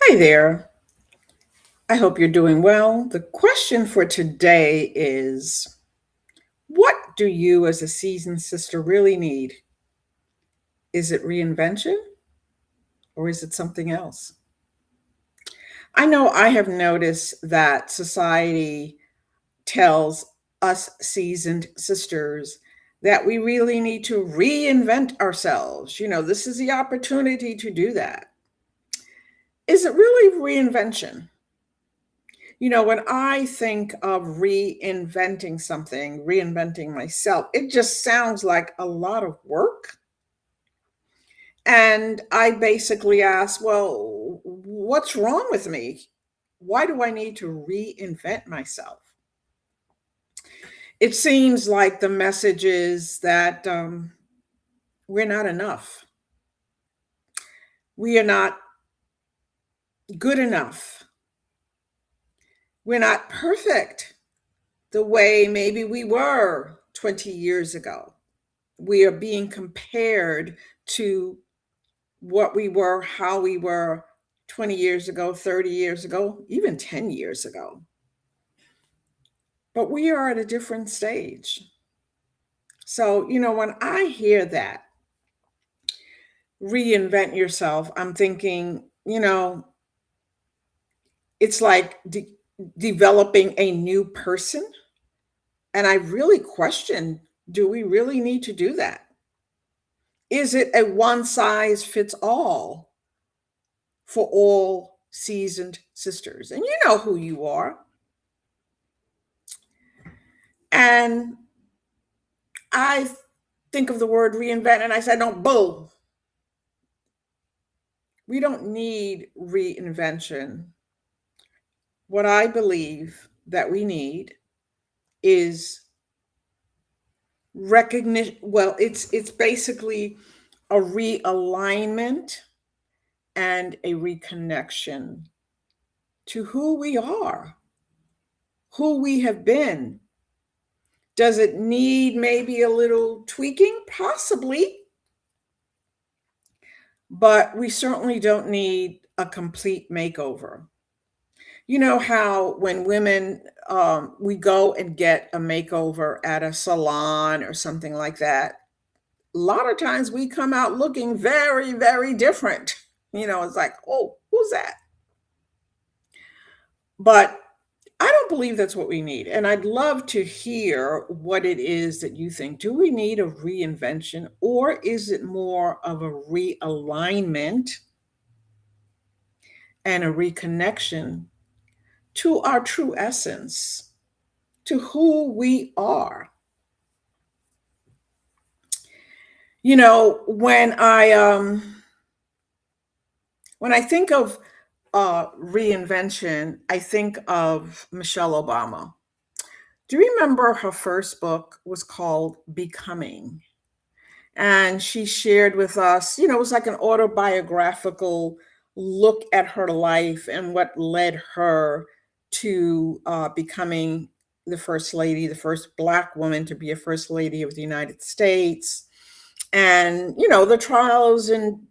Hi there. I hope you're doing well. The question for today is, what do you as a seasoned sister really need? Is it reinvention or is it something else? I know I have noticed that society tells us seasoned sisters that we really need to reinvent ourselves. This is the opportunity to do that. Is it really reinvention? When I think of reinventing something, reinventing myself, it just sounds like a lot of work. And I basically ask, well, what's wrong with me? Why do I need to reinvent myself? It seems like the message is that we're not enough. We are not good enough. We're not perfect the way maybe we were 20 years ago. We are being compared to what we were, how we were 20 years ago, 30 years ago, even 10 years ago. But we are at a different stage. So, when I hear that, reinvent yourself, I'm thinking, it's like developing a new person. And I really question, do we really need to do that? Is it a one size fits all for all seasoned sisters? And you know who you are. And I think of the word reinvent and I said, no, bull. We don't need reinvention. What I believe that we need is recognition. Well, it's basically a realignment and a reconnection to who we are, who we have been. Does it need maybe a little tweaking? Possibly. But we certainly don't need a complete makeover. You know how when women, we go and get a makeover at a salon or something like that, a lot of times we come out looking very, very different. It's like, oh, who's that? But I don't believe that's what we need. And I'd love to hear what it is that you think. Do we need a reinvention or is it more of a realignment and a reconnection to our true essence, to who we are? When I think of reinvention, I think of Michelle Obama. Do you remember her first book was called Becoming? And she shared with us, it was like an autobiographical look at her life and what led her to becoming the first lady, the first Black woman to be a first lady of the United States. And, the trials and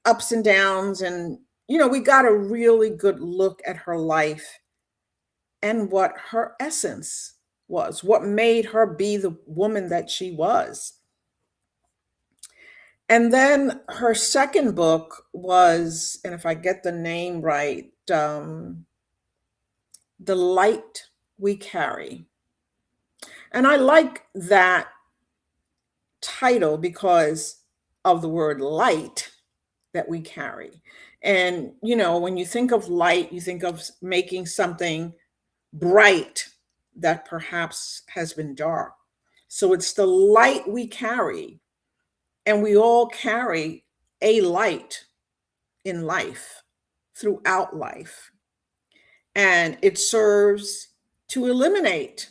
ups and downs. And, we got a really good look at her life and what her essence was, what made her be the woman that she was. And then her second book was, and if I get the name right, The Light We Carry. And I like that title because of the word light that we carry. And, when you think of light, you think of making something bright that perhaps has been dark. So it's the light we carry. And we all carry a light in life, throughout life. And it serves to illuminate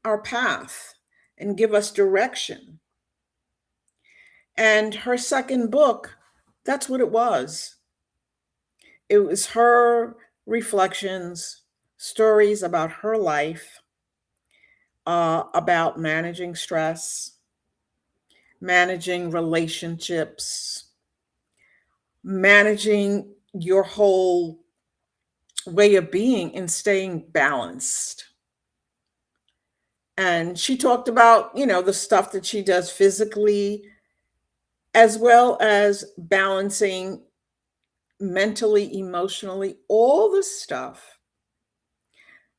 our path and give us direction. And her second book, that's what it was. It was her reflections, stories about her life, about managing stress, managing relationships, managing your whole way of being and staying balanced. And she talked about, the stuff that she does physically, as well as balancing mentally, emotionally, all the stuff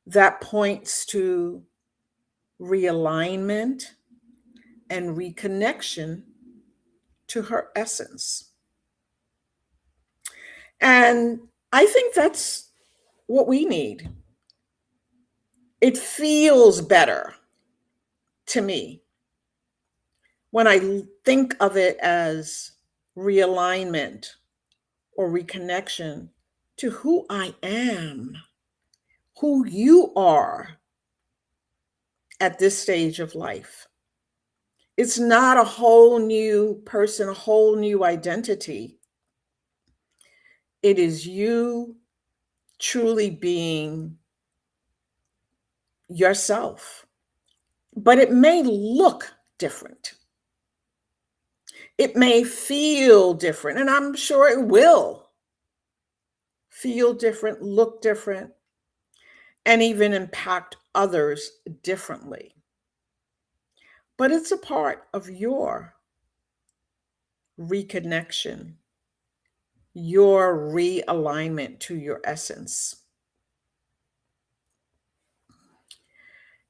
that points to realignment and reconnection to her essence. And I think that's what we need. It feels better to me when I think of it as realignment or reconnection to who I am, who you are at this stage of life. It's not a whole new person, a whole new identity. It is you truly being yourself, but it may look different. It may feel different, and I'm sure it will feel different, look different, and even impact others differently. But it's a part of your reconnection, your realignment to your essence.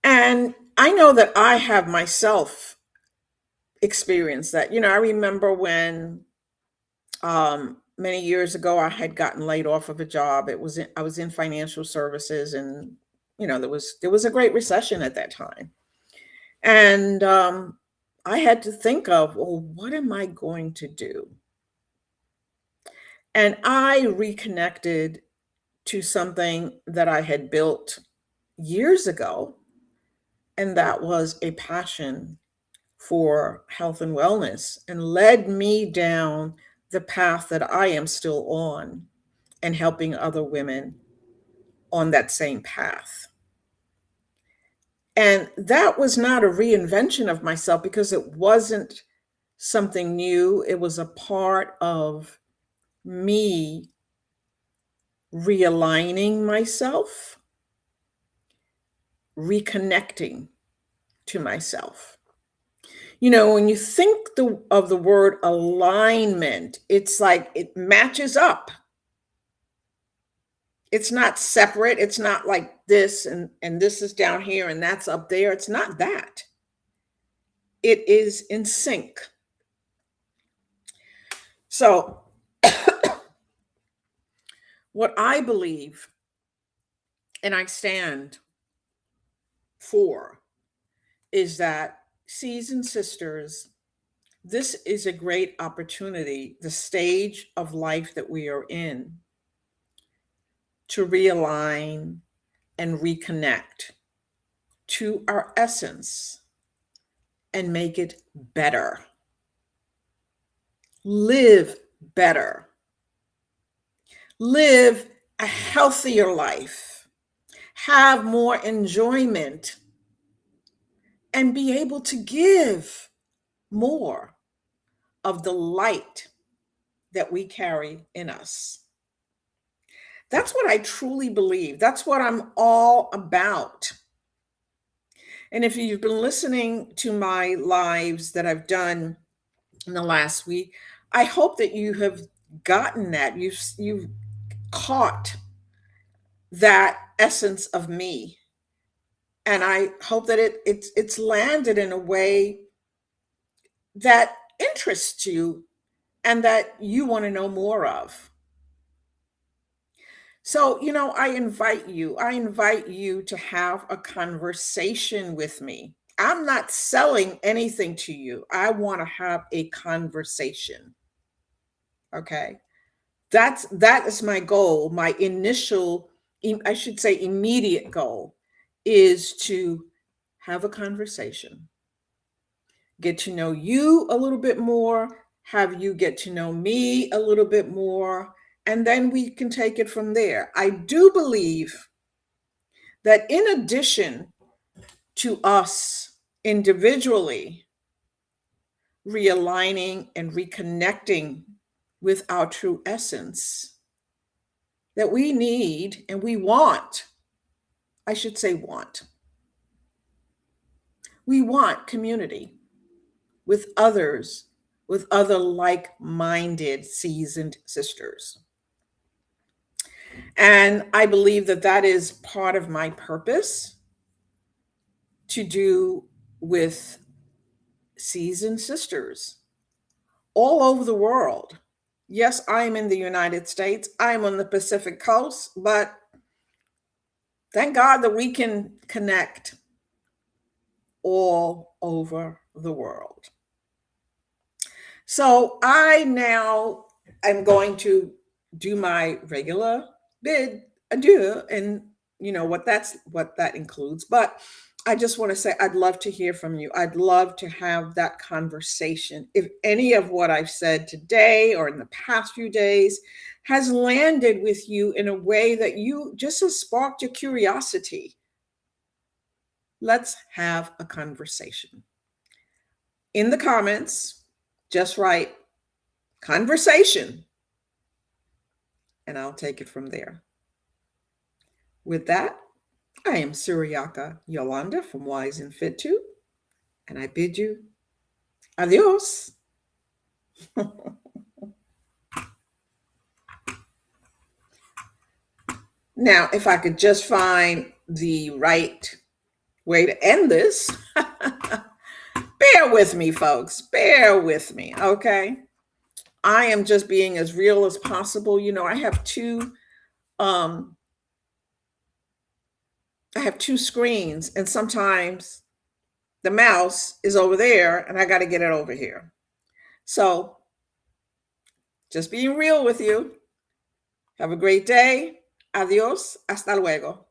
And I know that I have myself experienced that. I remember when many years ago I had gotten laid off of a job. I was in financial services, and there was a great recession at that time. And I had to think of, well, what am I going to do? And I reconnected to something that I had built years ago, and that was a passion for health and wellness, and led me down the path that I am still on, and helping other women on that same path. And that was not a reinvention of myself, because it wasn't something new. It was a part of me realigning myself, reconnecting to myself. When you think of the word alignment, it's like it matches up. It's not separate. It's not like this and this is down here and that's up there. It's not that. It is in sync. So, what I believe and I stand for is that, seasoned sisters, this is a great opportunity, the stage of life that we are in, to realign and reconnect to our essence and make it better. Live better. Live a healthier life. Have more enjoyment, and be able to give more of the light that we carry in us. That's what I truly believe. That's what I'm all about. And if you've been listening to my lives that I've done in the last week, I hope that you have gotten that. You've caught that essence of me. And I hope that it's landed in a way that interests you and that you want to know more of. So, I invite you to have a conversation with me. I'm not selling anything to you. I want to have a conversation. Okay. That is my goal. My initial, I should say immediate goal, is to have a conversation, get to know you a little bit more, have you get to know me a little bit more, and then we can take it from there. I do believe that in addition to us individually realigning and reconnecting with our true essence, that we need and we want, I should say want. We want community with others, with other like minded, seasoned sisters. And I believe that that is part of my purpose to do with seasoned sisters all over the world. Yes, I'm in the United States, I'm on the Pacific coast, but thank God that we can connect all over the world. So I now am going to do my regular bid adieu, and you know what that includes. But I just want to say I'd love to hear from you. I'd love to have that conversation. If any of what I've said today or in the past few days has landed with you in a way that you just has sparked your curiosity, let's have a conversation. In the comments, just write conversation, and I'll take it from there. With that, I am Suriaka Yolanda from Wise and Fit To, and I bid you adios. Now, if I could just find the right way to end this, bear with me, folks. Bear with me, okay? I am just being as real as possible. You know, um I have two screens, and sometimes the mouse is over there and I got to get it over here. So, just being real with you. Have a great day. Adios. Hasta luego.